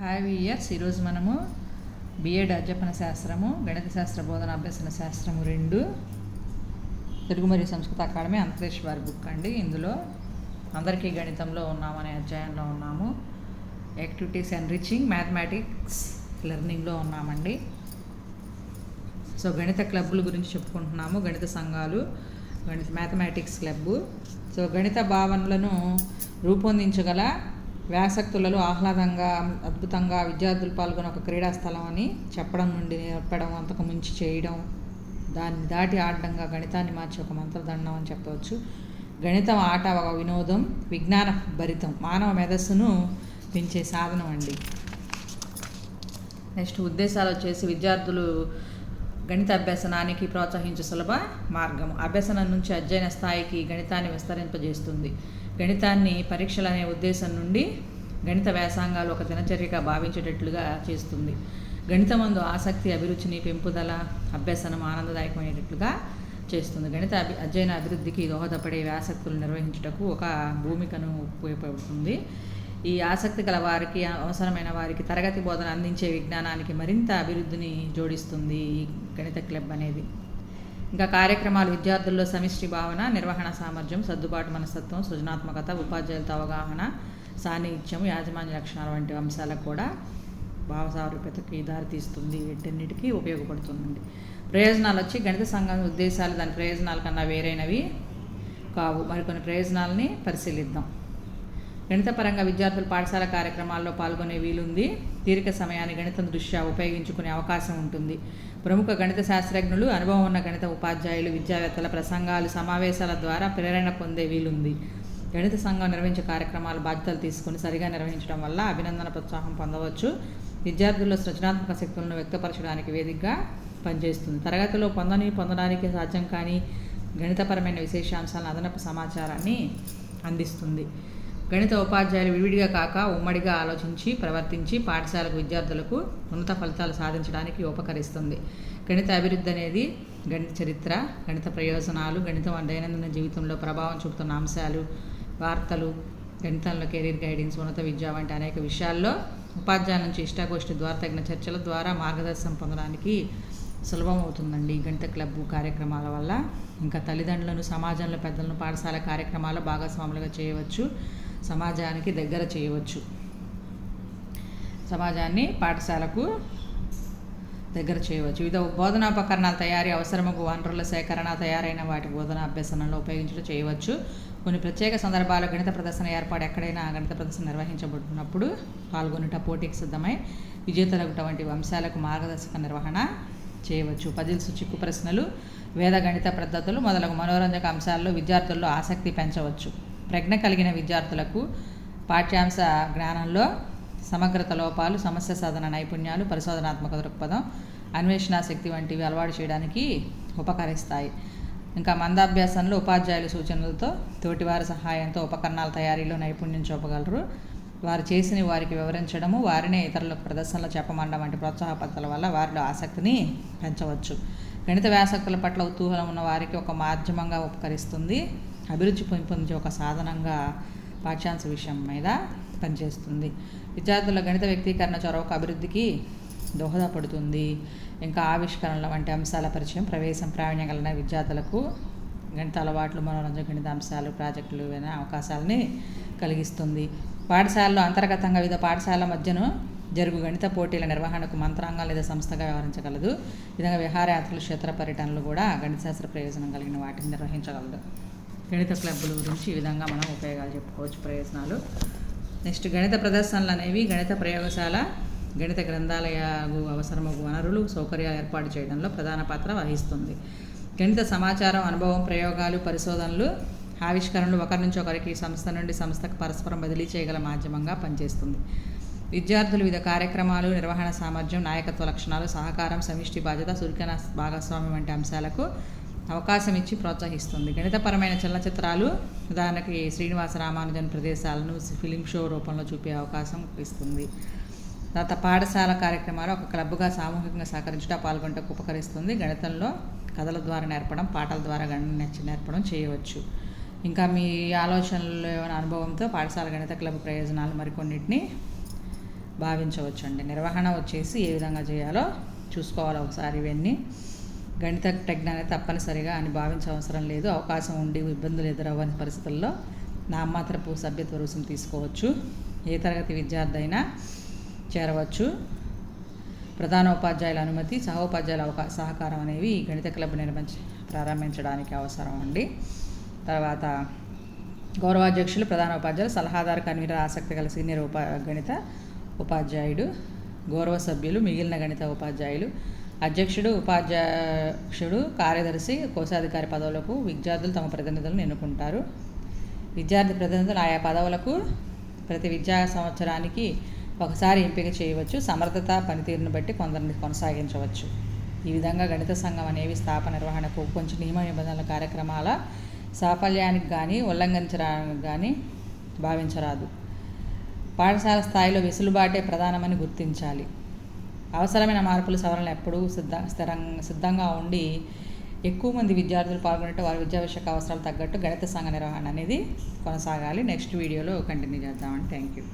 Hi viewers, ఈరోజు మనము BEd అధ్యాపన శాస్త్రము, గణిత శాస్త్ర బోధన అభ్యసన శాస్త్రము 2 తెలుగు మరియు సంస్కృత అకాడమీ అంతరేష్ వారి బుక్ అండి. ఇందులో అందరికీ గణితంలో ఉన్నామనే అధ్యాయంలో ఉన్నాము. యాక్టివిటీస్ ఎన్రిచింగ్ మ్యాథమెటిక్స్ లెర్నింగ్లో ఉన్నామండి. సో గణిత క్లబ్బుల గురించి చెప్పుకుంటున్నాము. గణిత సంఘాలు, గణిత మ్యాథమెటిక్స్ క్లబ్బు. సో గణిత భావనలను రూపొందించగల వ్యాసక్తులలో ఆహ్లాదంగా, అద్భుతంగా విద్యార్థులు పాల్గొనే ఒక క్రీడా స్థలం అని చెప్పడం నుండి నేర్పడం, అంతకు మించి చేయడం, దాన్ని దాటి ఆడడంగా గణితాన్ని మార్చి ఒక మంత్రదండం అని చెప్పవచ్చు. గణితం ఆట ఒక వినోదం, విజ్ఞాన భరితం, మానవ మేధస్సును పెంచే సాధనం అండి. నెక్స్ట్ ఉద్దేశాలు వచ్చేసి విద్యార్థులు గణిత అభ్యసనానికి ప్రోత్సహించే సులభ మార్గం. అభ్యసనం నుంచి అధ్యయన స్థాయికి గణితాన్ని విస్తరింపజేస్తుంది. గణితాన్ని పరీక్షలు అనే ఉద్దేశం నుండి గణిత వ్యాసంగాలు ఒక దినచర్యగా భావించేటట్లుగా చేస్తుంది. గణితమందు ఆసక్తి, అభిరుచిని పెంపుదల, అభ్యసనం ఆనందదాయకమైనట్లుగా చేస్తుంది. గణిత అధ్యయన అభివృద్ధికి దోహదపడే వ్యాసక్తులు నిర్వహించుటకు ఒక భూమికను ఉపయోగపడుతుంది. ఈ ఆసక్తి గల వారికి, అవసరమైన వారికి తరగతి బోధన అందించే విజ్ఞానానికి మరింత అభివృద్ధిని జోడిస్తుంది ఈ గణిత క్లబ్ అనేది. ఇంకా కార్యక్రమాలు విద్యార్థుల్లో సమిష్టి భావన, నిర్వహణ సామర్థ్యం, సర్దుబాటు మనస్తత్వం, సృజనాత్మకత, ఉపాధ్యాయులతో అవగాహన, సాన్నిహిత్యం, యాజమాన్య లక్షణాలు వంటి అంశాలకు కూడా భావసారూప్యతకి దారితీస్తుంది. వీటన్నిటికీ ఉపయోగపడుతుందండి. ప్రయోజనాలు వచ్చి గణిత సంఘం ఉద్దేశాలు దాని ప్రయోజనాల కన్నా వేరైనవి కావు. మరికొన్ని ప్రయోజనాలని పరిశీలిద్దాం. గణితపరంగా విద్యార్థులు పాఠశాల కార్యక్రమాల్లో పాల్గొనే వీలుంది. తీరిక సమయాన్ని గణితం దృష్ట్యా ఉపయోగించుకునే అవకాశం ఉంటుంది. ప్రముఖ గణిత శాస్త్రజ్ఞులు, అనుభవం ఉన్న గణిత ఉపాధ్యాయులు, విద్యావేత్తల ప్రసంగాలు, సమావేశాల ద్వారా ప్రేరణ పొందే వీలుంది. గణిత సంఘం నిర్వహించే కార్యక్రమాలు బాధ్యతలు తీసుకుని సరిగా నిర్వహించడం వల్ల అభినందన, ప్రోత్సాహం పొందవచ్చు. విద్యార్థుల్లో సృజనాత్మక శక్తులను వ్యక్తపరచడానికి వేదికగా పనిచేస్తుంది. తరగతిలో పొందడానికి సాధ్యం కాని గణితపరమైన విశేషాంశాలను, అదనపు సమాచారాన్ని అందిస్తుంది. గణిత ఉపాధ్యాయులు విడివిడిగా కాక ఉమ్మడిగా ఆలోచించి ప్రవర్తించి పాఠశాలకు విద్యార్థులకు ఉన్నత ఫలితాలు సాధించడానికి ఉపకరిస్తుంది. గణిత అభివృద్ధి అనేది గణిత చరిత్ర, గణిత ప్రయోజనాలు, గణితం దైనందిన జీవితంలో ప్రభావం చూపుతున్న అంశాలు, వార్తలు, గణితంలో కెరీర్ గైడెన్స్, ఉన్నత విద్య వంటి అనేక విషయాల్లో ఉపాధ్యాయుల నుంచి ఇష్టాగోష్ఠి ద్వారా తగిన చర్చల ద్వారా మార్గదర్శనం పొందడానికి సులభం అవుతుందండి గణిత క్లబ్ కార్యక్రమాల వల్ల. ఇంకా తల్లిదండ్రులను, సమాజంలో పెద్దలను పాఠశాల కార్యక్రమాల్లో భాగస్వాములుగా చేయవచ్చు. సమాజానికి దగ్గర చేయవచ్చు. సమాజాన్ని పాఠశాలకు దగ్గర చేయవచ్చు. వివిధ బోధనాపకరణాల తయారీ, అవసరమగు వనరుల సేకరణ, తయారైన వాటి బోధన అభ్యసనంలో ఉపయోగించడం చేయవచ్చు. కొన్ని ప్రత్యేక సందర్భాల్లో గణిత ప్రదర్శన ఏర్పాటు, ఎక్కడైనా గణిత ప్రదర్శన నిర్వహించబడినప్పుడు పాల్గొనుట, పోటీకి సిద్ధమై విజేతలగుట వంటి అంశాలకు మార్గదర్శక నిర్వహణ చేయవచ్చు. పజిల్స్, చిక్కు ప్రశ్నలు, వేద గణిత పద్ధతులు మొదలగు మనోరంజక అంశాల్లో విద్యార్థుల్లో ఆసక్తి పెంచవచ్చు. ప్రజ్ఞ కలిగిన విద్యార్థులకు పాఠ్యాంశ జ్ఞానంలో సమగ్రత లోపాలు, సమస్య సాధన నైపుణ్యాలు, పరిశోధనాత్మక దృక్పథం, అన్వేషణ శక్తి వంటివి అలవాటు చేయడానికి ఉపకరిస్తాయి. ఇంకా మందాభ్యాసంలో ఉపాధ్యాయుల సూచనలతో, తోటివారి సహాయంతో ఉపకరణాల తయారీలో నైపుణ్యం చూపగలరు. వారు చేసిన వారికి వివరించడము, వారినే ఇతరులకు ప్రదర్శనలో చెప్పమండం వంటి ప్రోత్సాహ పద్ధతుల వల్ల వారిలో ఆసక్తిని పెంచవచ్చు. గణిత వ్యాసక్తుల పట్ల కుతూహలం ఉన్న వారికి ఒక మాధ్యమంగా ఉపకరిస్తుంది. అభిరుచి పెంపొందించే ఒక సాధనంగా పాఠ్యాంశ విషయం మీద పనిచేస్తుంది. విద్యార్థుల గణిత వ్యక్తీకరణ చొరవకు అభివృద్ధికి దోహదపడుతుంది. ఇంకా ఆవిష్కరణల వంటి అంశాల పరిచయం, ప్రవేశం, ప్రావీణ్యం కలిగిన విద్యార్థులకు గణిత అలవాట్లు, మనోరంజన గణిత అంశాలు, ప్రాజెక్టులు అనే అవకాశాలని కలిగిస్తుంది. పాఠశాలలో అంతర్గతంగా వివిధ పాఠశాలల మధ్యను జరుగు గణిత పోటీల నిర్వహణకు మంత్రాంగం లేదా సంస్థగా వ్యవహరించగలదు. ఈ విధంగా విహారయాత్రలు, క్షేత్ర పర్యటనలు కూడా గణిత శాస్త్ర ప్రయోజనం కలిగిన వాటిని నిర్వహించగలదు. గణిత క్లబ్బుల గురించి ఈ విధంగా మనం ఉపయోగాలు చెప్పుకోవచ్చు, ప్రయోజనాలు. నెక్స్ట్ గణిత ప్రదర్శనలు అనేవి గణిత ప్రయోగశాల, గణిత గ్రంథాలయాలు అవసరమగు వనరులు, సౌకర్యాలు ఏర్పాటు చేయడంలో ప్రధాన పాత్ర వహిస్తుంది. గణిత సమాచారం, అనుభవం, ప్రయోగాలు, పరిశోధనలు, ఆవిష్కరణలు ఒకరి నుంచి ఒకరికి, సంస్థ నుండి సంస్థకు పరస్పరం బదిలీ చేయగల మాధ్యమంగా పనిచేస్తుంది. విద్యార్థులు వివిధ కార్యక్రమాలు, నిర్వహణ సామర్థ్యం, నాయకత్వ లక్షణాలు, సహకారం, సమిష్టి బాధ్యత, చురుకైన భాగస్వామ్యం వంటి అంశాలకు అవకాశం ఇచ్చి ప్రోత్సహిస్తుంది. గణితపరమైన చలనచిత్రాలు, ఉదాహరణకి శ్రీనివాస రామానుజన్ ప్రదేశాలను ఫిలిం షో రూపంలో చూపే అవకాశం ఇస్తుంది. తర్వాత పాఠశాల కార్యక్రమాలు ఒక క్లబ్గా సామూహికంగా సహకరించడం, పాల్గొనటకు ఉపకరిస్తుంది. గణితంలో కథల ద్వారా నేర్పడం, పాటల ద్వారా గణిత నేర్పడం చేయవచ్చు. ఇంకా మీ ఆలోచనలు ఏమైనా అనుభవంతో పాఠశాల గణిత క్లబ్ ప్రయోజనాలు మరికొన్నిటిని భావించవచ్చు అండి. నిర్వహణ వచ్చేసి ఏ విధంగా చేయాలో చూసుకోవాలి ఒకసారి. ఇవన్నీ గణిత ప్రజ్ఞానం తప్పనిసరిగా అని భావించవసరం లేదు. అవకాశం ఉండి ఇబ్బందులు ఎదురవ్వని పరిస్థితుల్లో నామమాత్రపు సభ్యత్వ రుసుము తీసుకోవచ్చు. ఏ తరగతి విద్యార్థి అయినా చేరవచ్చు. ప్రధానోపాధ్యాయుల అనుమతి, సహోపాధ్యాయుల సహకారం అనేవి ఈ గణిత క్లబ్ ప్రారంభించడానికి అవసరం అండి. తర్వాత గౌరవాధ్యక్షులు, ప్రధానోపాధ్యాయులు, సలహాదారు, కన్వీనర్, ఆసక్తి గల సీనియర్ గణిత ఉపాధ్యాయుడు, గౌరవ సభ్యులు, మిగిలిన గణిత ఉపాధ్యాయులు, అధ్యక్షుడు, ఉపాధ్యక్షుడు, కార్యదర్శి, కోశాధికారి పదవులకు విద్యార్థులు తమ ప్రతినిధులను ఎన్నుకుంటారు. విద్యార్థి ప్రతినిధులు ఆయా పదవులకు ప్రతి విద్యా సంవత్సరానికి ఒకసారి ఎంపిక చేయవచ్చు. సమర్థత, పనితీరును బట్టి కొందరిని కొనసాగించవచ్చు. ఈ విధంగా గణిత సంఘం అనేవి స్థాపన, నిర్వహణకు కొంచెం నియమ నిబంధనల కార్యక్రమాల సాఫల్యానికి కానీ ఉల్లంఘించడానికి కానీ భావించరాదు. పాఠశాల స్థాయిలో వెసులుబాటే ప్రధానమని గుర్తించాలి. అవసరమైన మార్పులు, సవరణలు ఎప్పుడూ సిద్ధంగా ఉండి ఎక్కువ మంది విద్యార్థులు పాల్గొనేట్టు వారి విద్యా విషయక అవసరాలు తగ్గట్టు గణిత సంఘ నిర్వహణ అనేది కొనసాగాలి. నెక్స్ట్ వీడియోలో కంటిన్యూ చేద్దామండి. Thank you.